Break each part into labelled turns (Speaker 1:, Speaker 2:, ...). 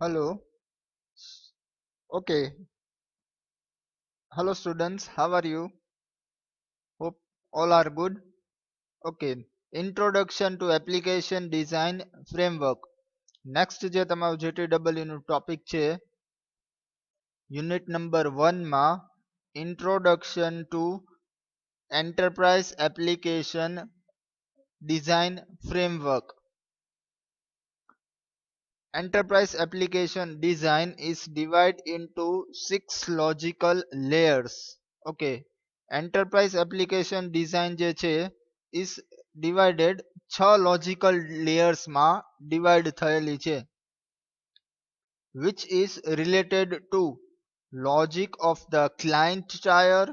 Speaker 1: Hello. Okay. Hello, students. How are you? Hope all are good. Okay. Introduction to Application Design Framework. Next જે તમારું JTW નું topic છે unit number 1 માં Introduction to Enterprise Application Design Framework. Enterprise application design is divided into 6 logical layers. Okay. Enterprise application design જે છે is divided 6 logical layers માં divide થયેલી છે, which is related to logic of the client tier,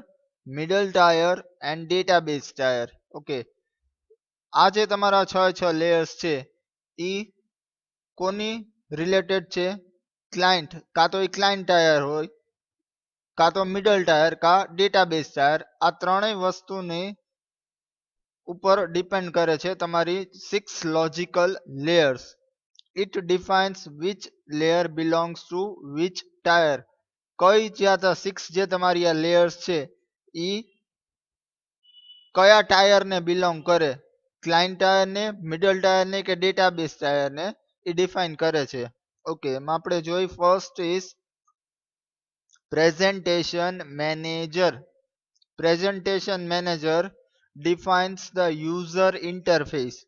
Speaker 1: middle tier and database tier. Okay. આ જે તમારા 6 layers છે ઈ કોની રિલેટેડ છે? ક્લાયન્ટ, કાં તો એ ક્લાયન્ટ ટાયર હોય, કાં તો મિડલ ટાયર, કાં ડેટાબેઝ ટાયર. આ ત્રણેય વસ્તુની ઉપર ડિપેન્ડ કરે છે તમારી 6 logical layers. It defines which layer belongs to which tier. કઈ જ્યાં 6 જે તમારી આ લેયર્સ છે એ કયા ટાયરને બિલોંગ કરે, ક્લાયન્ટ ટાયરને, મિડલ ટાયરને કે ડેટાબેઝ ટાયરને, એ ડિફાઇન કરે છે. ઓકે, એમાં આપણે જોઈ first is presentation manager. Presentation manager defines the user interface.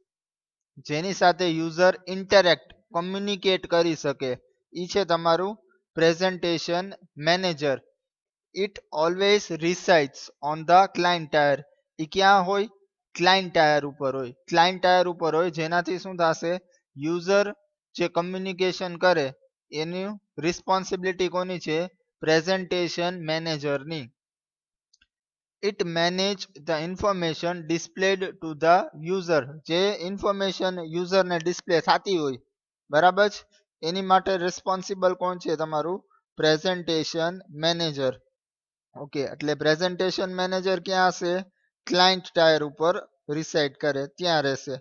Speaker 1: જેની સાથે યુઝર ઇન્ટરેક્ટ, કમ્યુનિકેટ કરી શકે, એ છે તમારું presentation manager. It always resides on the client tier. એ ક્યાં હોય? ક્લાયન્ટ ટાયર ઉપર હોય. ક્લાયન્ટ ટાયર ઉપર હોય જેનાથી શું થશે? યુઝર જે કમ્યુનિકેશન કરે એની રિસ્પોન્સિબિલિટી કોની છે? પ્રેઝન્ટેશન મેનેજરની. It manage the information displayed to the user. જે ઇન્ફોર્મેશન યુઝરને ડિસ્પ્લે થતી હોય, બરાબર જ, એની માટે રિસ્પોન્સિબલ કોણ છે? તમારું પ્રેઝન્ટેશન મેનેજર. ઓકે, એટલે પ્રેઝન્ટેશન મેનેજર ક્યાં હશે? ક્લાયન્ટ ટાયર ઉપર રિસાઇડ કરે ત્યાં રહેશે.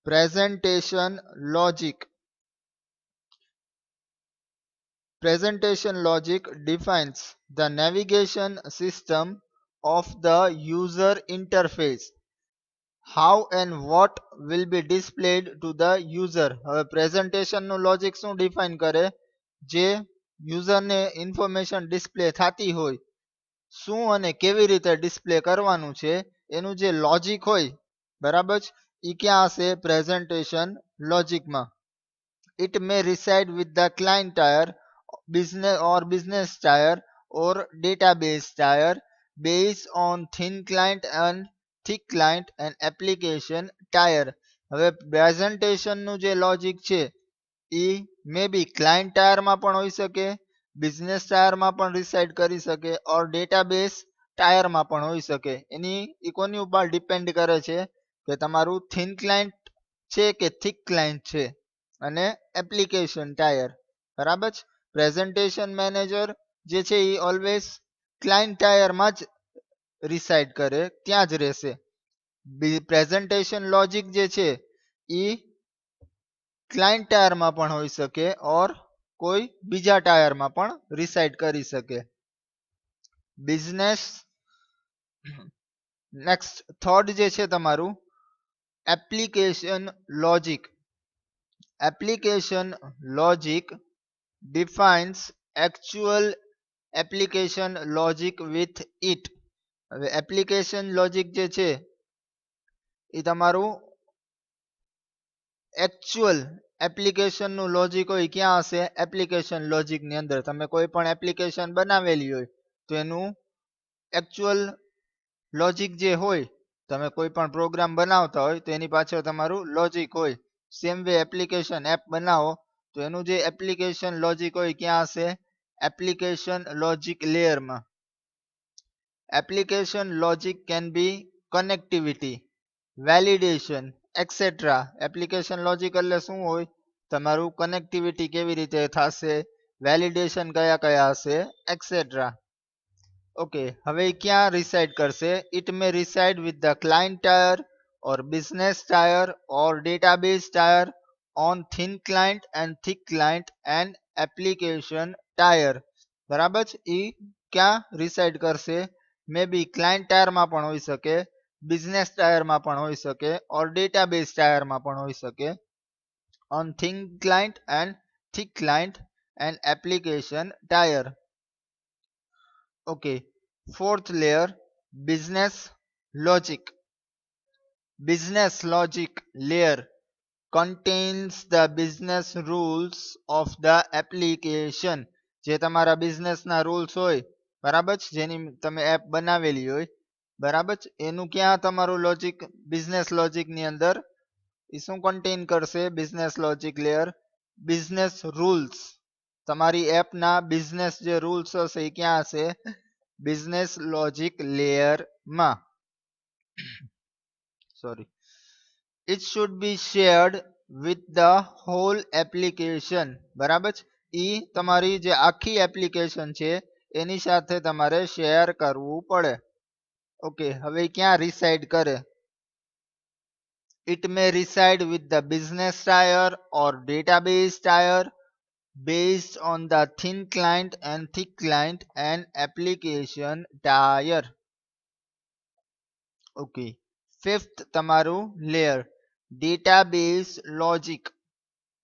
Speaker 1: Presentation logic. Presentation logic defines the navigation system of the user interface. How and what will be displayed to the user. હવે presentation નું logic શું define કરે? જે યુઝરને ઇન્ફોર્મેશન ડિસ્પ્લે થતી હોય, શું અને કેવી રીતે ડિસ્પ્લે કરવાનું છે એનું જે લોજિક હોય, બરાબર જ, એ ક્યાં હશે? Presentation લોજિકમાં. It may reside with the client tier, business tier or database tier based on thin client and thick client and application tier. હવે પ્રેઝન્ટેશનનું જે લોજિક છે એ મે બી ક્લાયન્ટ ટાયરમાં પણ હોઈ શકે, બિઝનેસ ટાયરમાં પણ રિસાઇડ કરી શકે, ઓર ડેટાબેઝ ટાયરમાં પણ હોઈ શકે. એની એ કોની ઉપર ડિપેન્ડ કરે છે કે તમારું થિન ક્લાયન્ટ છે કે થિક ક્લાયન્ટ છે, અને એપ્લિકેશન ટાયર, બરાબર જ. પ્રેઝન્ટેશન મેનેજર જે છે એ ઓલવેઝ ક્લાયન્ટ ટાયરમાં જ રિસાઇડ કરે, ત્યાં જ રહેશે. પ્રેઝન્ટેશન લોજિક જે છે એ ક્લાયન્ટ ટાયરમાં પણ હોઈ શકે ઓર કોઈ બીજા ટાયરમાં પણ રિસાઇડ કરી શકે. બિઝનેસ. નેક્સ્ટ થર્ડ જે છે તમારું application logic. Application logic defines actual application logic with it. હવે એપ્લિકેશન લોજિક જે છે એ તમારું એકચ્યુઅલ એપ્લિકેશનનું લોજિક હોય ક્યાં હશે? એપ્લિકેશન લોજિકની અંદર. તમે કોઈ પણ એપ્લિકેશન બનાવેલી હોય તો એનું એકચ્યુઅલ લોજિક જે હોય, તમે કોઈ પણ પ્રોગ્રામ બનાવતા હોય તો એની પાછળ તમારું લોજિક હોય. સેમ વે એપ્લિકેશન એપ બનાવો તો એનું જે એપ્લિકેશન લોજિક હોય ક્યાં હશે? એપ્લિકેશન લોજિક લેયરમાં. Application logic can be connectivity, validation et cetera. Application logic એટલે શું હોય? તમારું કનેક્ટિવિટી કેવી રીતે થશે, વેલિડેશન કયા કયા હશે, એક્સેટ્રા. ઓકે, હવે ક્યાં રિસાઇડ કરશે? It may reside with the client tier or business tier or database tier on thin client and thick client and application tier. બરાબર છે ઈ ક્યાં રિસાઇડ કરશે મે બી ક્લાયન્ટ ટાયરમાં પણ હોઈ શકે બિઝનેસ ટાયરમાં પણ હોઈ શકે ઓર ડેટાબેઝ ટાયરમાં પણ હોઈ શકે on thin client and thick client and application tier. Okay, fourth layer, business logic. Business logic layer contains the business rules of the application. જે તમારા બિઝનેસના રૂલ્સ હોય બરાબર છે જેની તમે એપ બનાવેલી હોય બરાબર છે એનું ક્યાં તમારું લોજિક બિઝનેસ લોજિકની અંદર એ શું કન્ટેન કરશે business logic layer business rules તમારી એપના બિઝનેસ જે રૂલ્સ હશે એ ક્યાં હશે બિઝનેસ લોજિક લેયરમાં sorry. It should be shared with the whole application. બરાબર છે ઈ તમારી જે આખી એપ્લિકેશન છે એની સાથે તમારે શેર કરવું પડે ઓકે હવે ક્યાં રિસાઇડ કરે it may reside with the business tier or database tier based on the thin client and thick client and application tier. Okay, fifth તમારું layer database logic.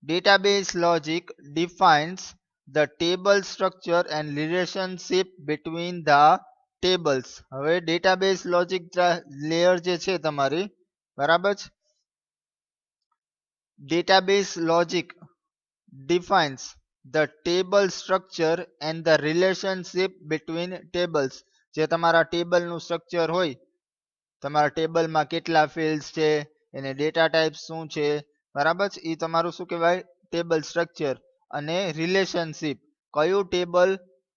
Speaker 1: Database logic defines the table structure and relationship between the tables. હવે database logic layer જે છે તમારી બરાબર છે database logic defines the table structure and the relationship between tables. જે તમારા ટેબલનું structure હોય તમારા ટેબલમાં કેટલા ફિલ્ડ્સ છે એને ડેટા ટાઈપ શું છે બરાબર છે ઈ તમારું શું કહેવાય ટેબલ સ્ટ્રક્ચર અને રિલેશનશિપ કયું ટેબલ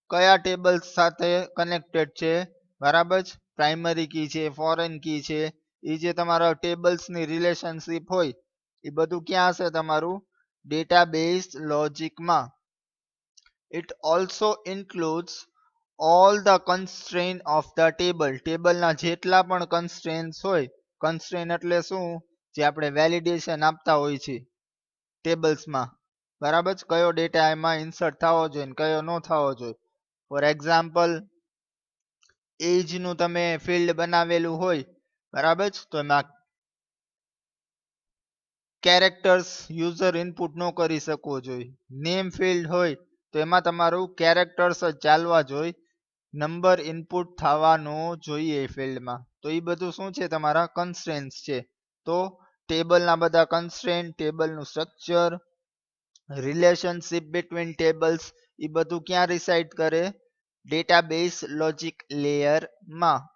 Speaker 1: કયા ટેબલ સાથે કનેક્ટેડ છે બરાબર છે પ્રાઇમરી કી છે ફોરેન કી છે એ જે તમારા ટેબલ્સની રિલેશનશિપ હોય એ બધું ક્યાં હશે તમારું ડેટાબેઝ લોજિકમાં it also includes all the constraint of the table ટેબલના જેટલા પણ constraints હોય constraint એટલે શું જે આપણે વેલિડેશન આપતા હોય છે ટેબલ્સમાં બરાબર છે કયો ડેટા એમાં ઇન્સર્ટ થવો જોઈએ ને કયો ન થવો જોઈએ ફોર એક્ઝામ્પલ એજ નું તમે ફિલ્ડ બનાવેલું હોય બરાબર છે તો એમાં કેરેક્ટર્સ યુઝર ઇનપુટ ન કરી શકવો જોઈએ નેમ ફિલ્ડ હોય તો એમાં તમારું કેરેક્ટર્સ જ ચાલવા જોઈએ નંબર ઇનપુટ થવાનો જોઈએ એ ફિલ્ડમાં તો એ બધું શું છે તમારા કન્સ્ટ્રેન્ટ્સ છે તો ટેબલના બધા કન્સ્ટ્રેન્ટ ટેબલનું સ્ટ્રક્ચર રિલેશનશિપ બિટવીન ટેબલ્સ એ બધું ક્યાં રિસાઇડ કરે ડેટાબેઝ લોજિક લેયરમાં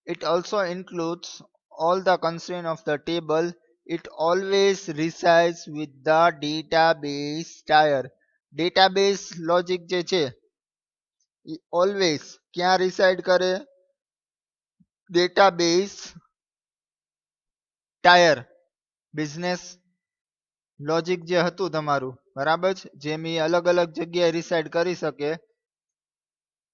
Speaker 1: it also includes all the constraints of the table. It always resides with the database tier. Database logic જે છે એ always ક્યાં reside કરે database tier business logic જે હતું તમારું બરાબર જેમ એ અલગ અલગ જગ્યાએ reside કરી શકે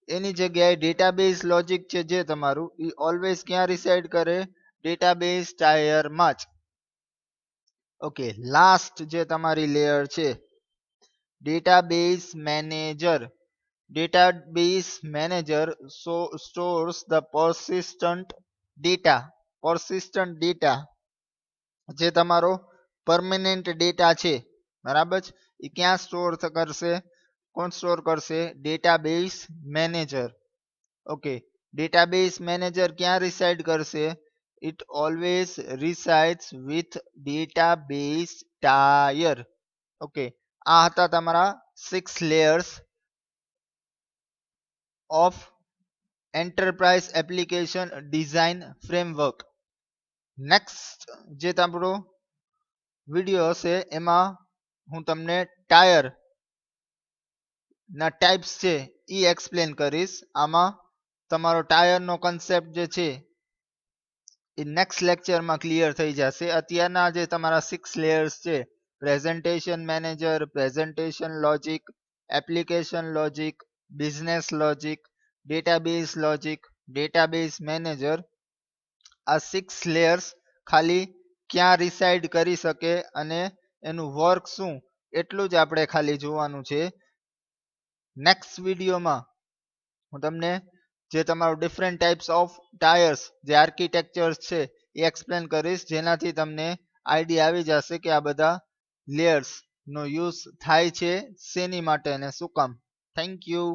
Speaker 1: એની જગ્યાએ ડેટાબેઝ લોજિક છે જે તમારું એ ઓલવેઝ ક્યાં રિસાઇડ કરે ડેટાબેઝ ટાયરમાં જ ઓકે લાસ્ટ જે તમારી લેયર છે database manager database manager stores the persistent data જે તમારો પરમેનન્ટ ડેટા છે બરાબર એ ક્યાં સ્ટોર કરશે કોણ સ્ટોર કરશે database manager okay database manager ક્યાં રિસાઇડ કરશે it always resides with database tier okay આ હતા તમારા 6 layers of enterprise application design framework next જે તમારો વિડિયો હશે એમાં હું તમને ટાયર ના ટાઈપ્સ છે ઈ એક્સપ્લેન કરીશ આમાં તમારો ટાયર નો કન્સેપ્ટ જે છે એ નેક્સ્ટ લેક્ચરમાં ક્લિયર થઈ જશે અત્યારના જે તમારા 6 લેયર્સ છે presentation manager presentation logic application logic business logic database manager આ 6 લેયર્સ ખાલી ક્યાં રિસાઇડ કરી શકે અને એનું વર્ક શું, એટલું જ આપણે ખાલી જોવાનું છે. નેક્સ્ટ વિડીયોમાં હું તમને જે તમારું ડિફરન્ટ ટાઈપ્સ ઓફ ટાયર્સ, જે આર્કિટેક્ચર્સ છે એ એક્સપ્લેન કરીશ, જેનાથી તમને આઈડિયા આવી જશે કે આ બધા લેયર્સ નો યુઝ થાય છે શેની માટે અને શું કામ. Thank you.